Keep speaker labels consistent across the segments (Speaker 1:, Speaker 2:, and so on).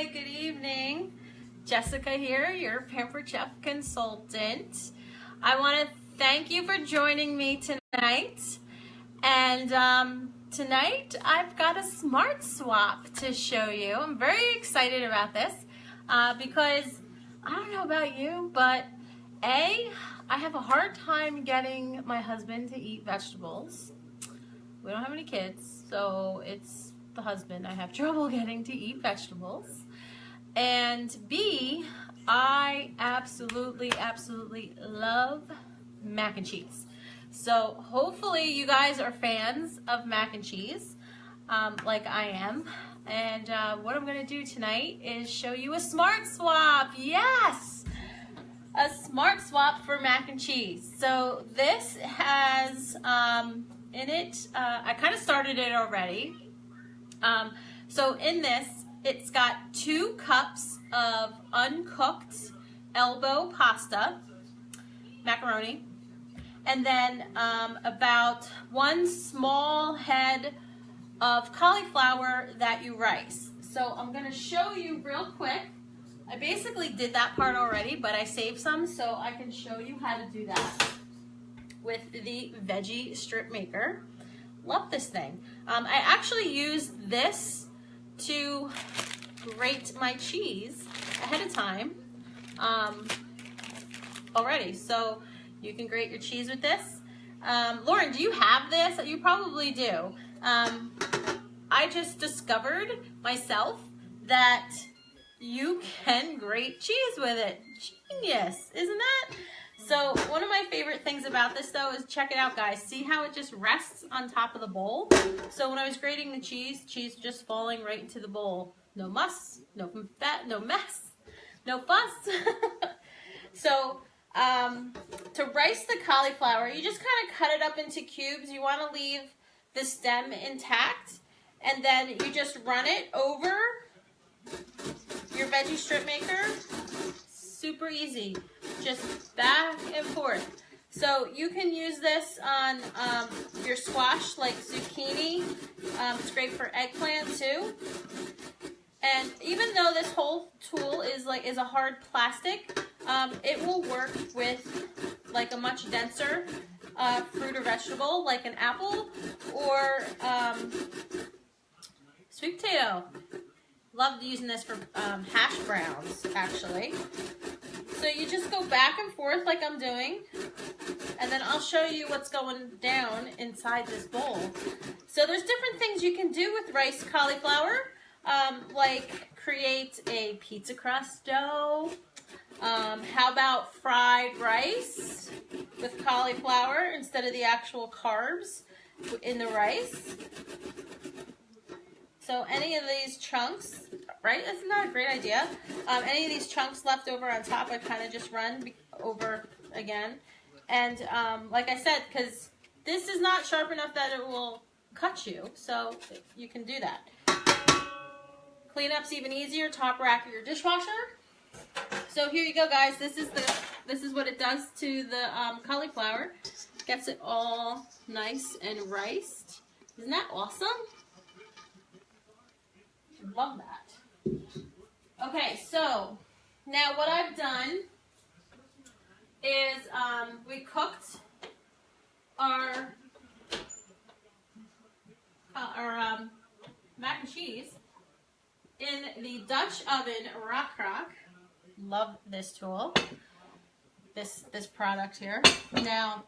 Speaker 1: Hi, good evening. Jessica here, your Pampered Chef consultant. I want to thank you for joining me tonight. And tonight I've got a smart swap to show you. I'm very excited about this because I don't know about you, but I have a hard time getting my husband to eat vegetables. We don't have any kids, so it's the husband I have trouble getting to eat vegetables. And B, I absolutely love mac and cheese. So hopefully you guys are fans of mac and cheese, like I am. And what I'm gonna do tonight is show you a smart swap. Yes! A smart swap for mac and cheese. So this has in it, I kind of started it already. So in this, it's got 2 cups of uncooked elbow pasta, macaroni, and then about 1 small head of cauliflower that you rice. So I'm going to show you real quick. I basically did that part already, but I saved some so I can show you how to do that with the veggie strip maker. Love this thing. I actually use this to grate my cheese ahead of time already. So you can grate your cheese with this. Lauren, do you have this? You probably do. I just discovered myself that you can grate cheese with it. Genius, isn't that? So one of my favorite things about this though is, check it out guys, see how it just rests on top of the bowl? So when I was grating the cheese just falling right into the bowl. No muss, no fat, no mess, no fuss. So to rice the cauliflower, you just kind of cut it up into cubes. You want to leave the stem intact, and then you just run it over your veggie strip maker. Super easy, just back and forth. So you can use this on your squash, like zucchini. It's great for eggplant too. And even though this whole tool is a hard plastic, it will work with like a much denser fruit or vegetable, like an apple or sweet potato. Loved using this for hash browns, actually. So you just go back and forth like I'm doing, and then I'll show you what's going down inside this bowl. So there's different things you can do with rice cauliflower, like create a pizza crust dough. How about fried rice with cauliflower instead of the actual carbs in the rice? So any of these chunks, right? That's not a great idea. Any of these chunks left over on top, I kind of just run over again. And like I said, because this is not sharp enough that it will cut you, so you can do that. Cleanup's even easier. Top rack of your dishwasher. So here you go, guys. This is what it does to the cauliflower. Gets it all nice and riced. Isn't that awesome? Love that. Okay, so now what I've done is we cooked our mac and cheese in the Dutch oven Rock Crock. Love this tool. This product here. Now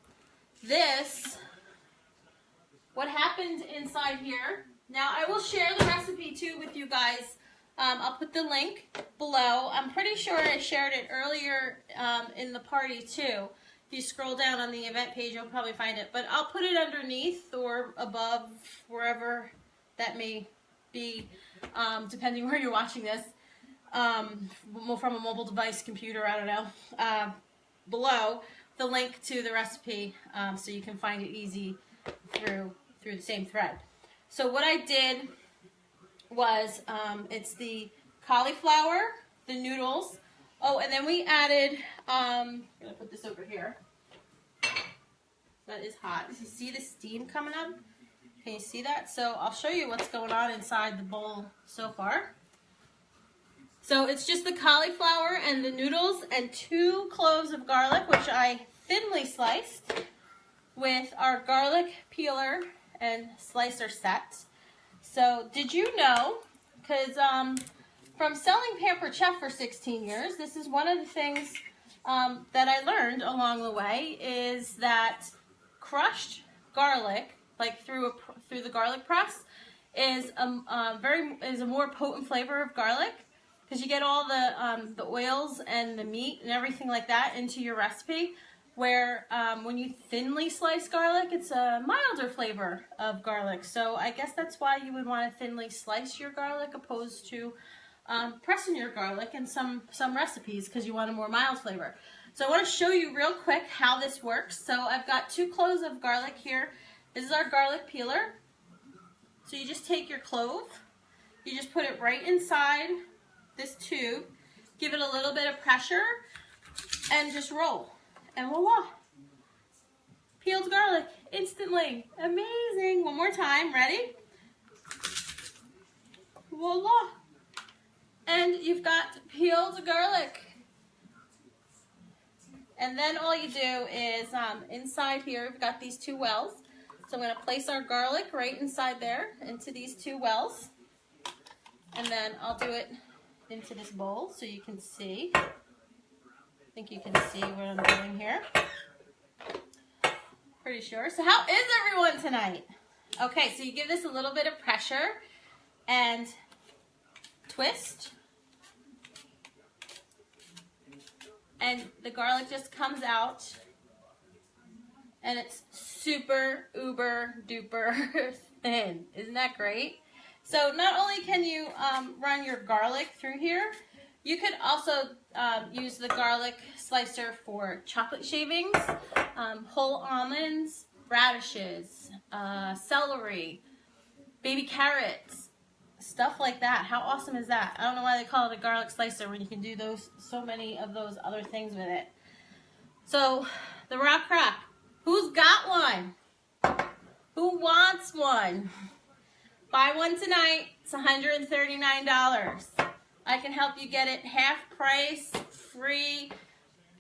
Speaker 1: what happened inside here. Now, I will share the recipe, too, with you guys. I'll put the link below. I'm pretty sure I shared it earlier in the party, too. If you scroll down on the event page, you'll probably find it. But I'll put it underneath or above, wherever that may be, depending where you're watching this. From a mobile device, computer, I don't know. Below the link to the recipe, so you can find it easy through the same thread. So what I did was, it's the cauliflower, the noodles. Oh, and then we added, I'm going to put this over here. That is hot. You see the steam coming up? Can you see that? So I'll show you what's going on inside the bowl so far. So it's just the cauliflower and the noodles and 2 cloves of garlic, which I thinly sliced with our garlic peeler and slicer set. So did you know, because from selling Pampered Chef for 16 years, this is one of the things that I learned along the way, is that crushed garlic, like through the garlic press, is a more potent flavor of garlic, because you get all the oils and the meat and everything like that into your recipe. Where when you thinly slice garlic, it's a milder flavor of garlic. So I guess that's why you would want to thinly slice your garlic opposed to pressing your garlic in some recipes, because you want a more mild flavor. So I want to show you real quick how this works. So I've got 2 cloves of garlic here. This is our garlic peeler. So you just take your clove, you just put it right inside this tube, give it a little bit of pressure, and just roll. And voila, peeled garlic instantly. Amazing. One more time, ready? Voila. And you've got peeled garlic. And then all you do is, inside here, we've got these 2 wells. So I'm going to place our garlic right inside there into these 2 wells. And then I'll do it into this bowl so you can see. I think you can see what I'm doing here. Pretty sure. So how is everyone tonight? Okay, so you give this a little bit of pressure and twist. And the garlic just comes out. And it's super, uber, duper thin. Isn't that great? So not only can you run your garlic through here, you could also use the garlic slicer for chocolate shavings, whole almonds, radishes, celery, baby carrots, stuff like that. How awesome is that? I don't know why they call it a garlic slicer when you can do so many of those other things with it. So the raw crack, who's got one? Who wants one? Buy one tonight. It's $139. I can help you get it half price, free,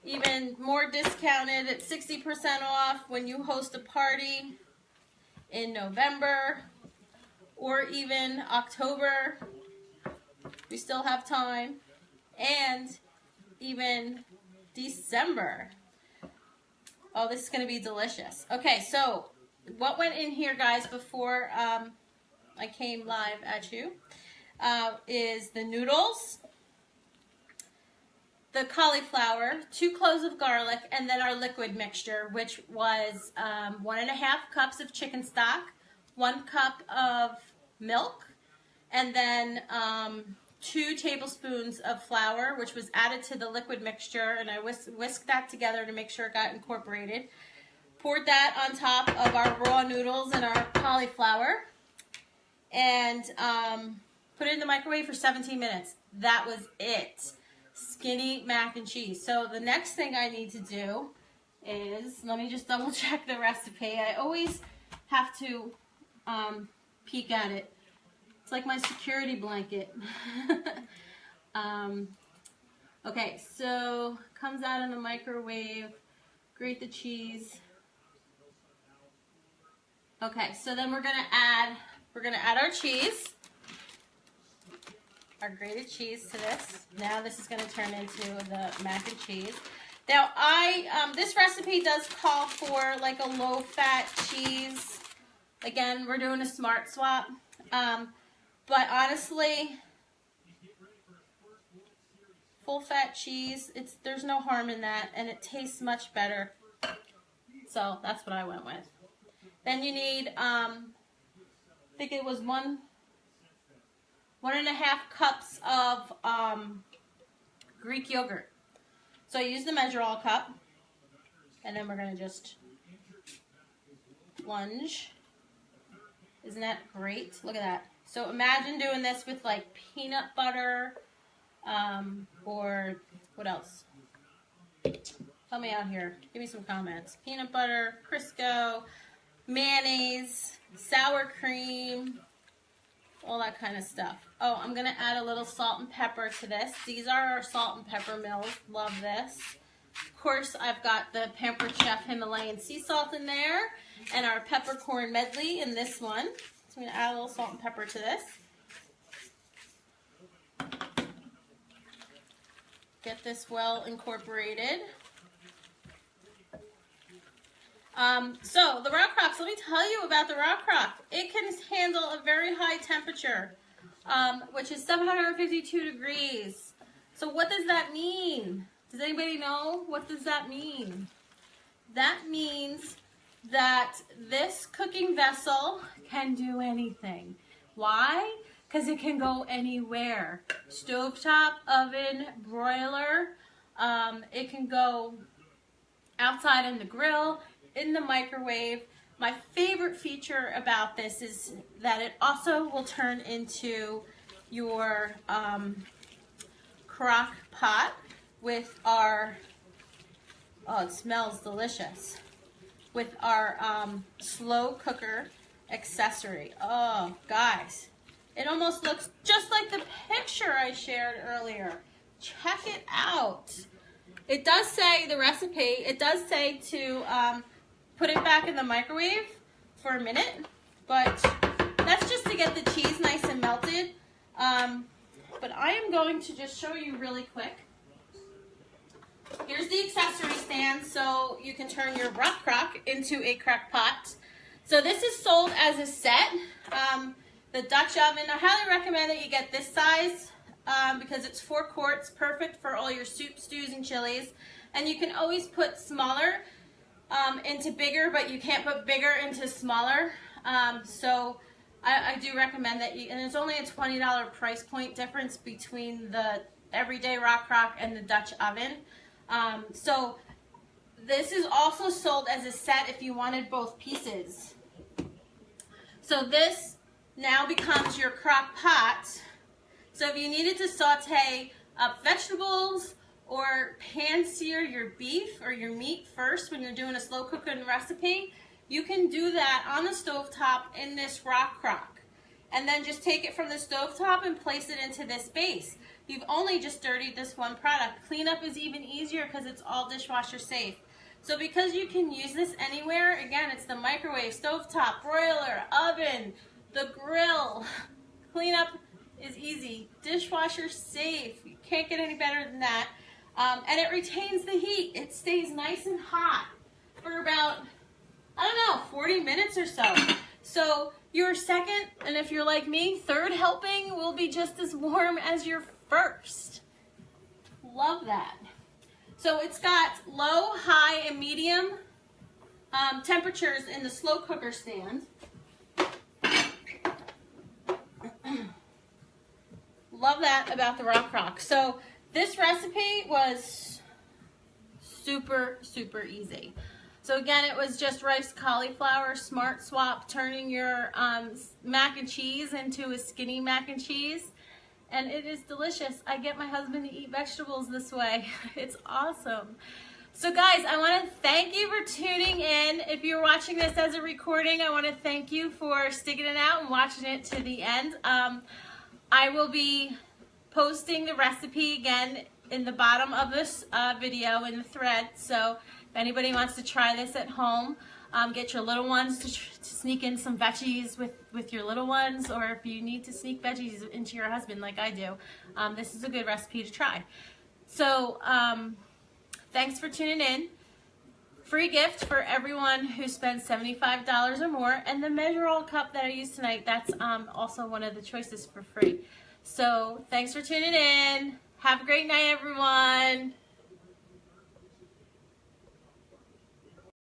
Speaker 1: even more discounted at 60% off when you host a party in November or even October. We still have time. And even December. Oh, this is going to be delicious. Okay, so what went in here, guys, before I came live at you? Is the noodles, the cauliflower, 2 cloves of garlic, and then our liquid mixture, which was 1.5 cups of chicken stock, 1 cup of milk, and then 2 tablespoons of flour, which was added to the liquid mixture, and I whisked that together to make sure it got incorporated. Poured that on top of our raw noodles and our cauliflower, and put it in the microwave for 17 minutes. That was it. Skinny mac and cheese. So the next thing I need to do is, let me just double check the recipe. I always have to peek at it. It's like my security blanket. Okay, so comes out in the microwave. Grate the cheese. Okay, so then we're gonna add our cheese. Our grated cheese to this. Now this is going to turn into the mac and cheese. Now this recipe does call for like a low-fat cheese. Again, we're doing a smart swap. But honestly, full-fat cheese, there's no harm in that, and it tastes much better. So that's what I went with. Then you need, I think it was 1.5 cups of Greek yogurt. So I use the measure-all cup, and then we're going to just plunge. Isn't that great? Look at that. So imagine doing this with like peanut butter, or what else? Help me out here. Give me some comments. Peanut butter, Crisco, mayonnaise, sour cream, all that kind of stuff. Oh, I'm gonna add a little salt and pepper to this. These are our salt and pepper mills. Love this. Of course, I've got the Pampered Chef Himalayan sea salt in there and our peppercorn medley in this one. So I'm gonna add a little salt and pepper to this. Get this well incorporated. So the Rock Crocs, let me tell you about the Rock Croc. It can handle a very high temperature, which is 752 degrees. So what does that mean? Does anybody know? What does that mean? That means that this cooking vessel can do anything. Why? Because it can go anywhere. Stovetop, oven, broiler. It can go outside in the grill, in the microwave. My favorite feature about this is that it also will turn into your crock pot with our, oh, it smells delicious, with our slow cooker accessory. Oh, guys, it almost looks just like the picture I shared earlier. Check it out. It does say, the recipe, it does say to put it back in the microwave for a minute, but that's just to get the cheese nice and melted. But I am going to just show you really quick. Here's the accessory stand, so you can turn your Rock Croc into a crock pot. So this is sold as a set. The Dutch oven, I highly recommend that you get this size because it's 4 quarts, perfect for all your soup, stews, and chilies. And you can always put smaller into bigger, but you can't put bigger into smaller. So I do recommend that you, and there's only a $20 price point difference between the everyday Rock Croc and the Dutch oven. So this is also sold as a set if you wanted both pieces. So this now becomes your crock pot. So if you needed to saute up vegetables or pan sear your beef or your meat first when you're doing a slow cooking recipe, you can do that on the stovetop in this Rock Croc. And then just take it from the stovetop and place it into this base. You've only just dirtied this one product. Cleanup is even easier because it's all dishwasher safe. So because you can use this anywhere, again, it's the microwave, stovetop, broiler, oven, the grill. Cleanup is easy. Dishwasher safe. You can't get any better than that. And it retains the heat. It stays nice and hot for about, I don't know, 40 minutes or so. So your second, and if you're like me, third helping will be just as warm as your first. Love that. So it's got low, high, and medium temperatures in the slow cooker stand. Love that about the Rock Croc. So this recipe was super, super easy. So again, it was just rice cauliflower, smart swap, turning your mac and cheese into a skinny mac and cheese. And it is delicious. I get my husband to eat vegetables this way. It's awesome. So guys, I want to thank you for tuning in. If you're watching this as a recording, I want to thank you for sticking it out and watching it to the end. I will be posting the recipe again in the bottom of this video in the thread. So if anybody wants to try this at home, get your little ones to sneak in some veggies with your little ones, or if you need to sneak veggies into your husband like I do, this is a good recipe to try. So thanks for tuning in. Free gift for everyone who spends $75 or more, and the measure all cup that I used tonight, that's also one of the choices for free. So thanks for tuning in. Have a great night, everyone.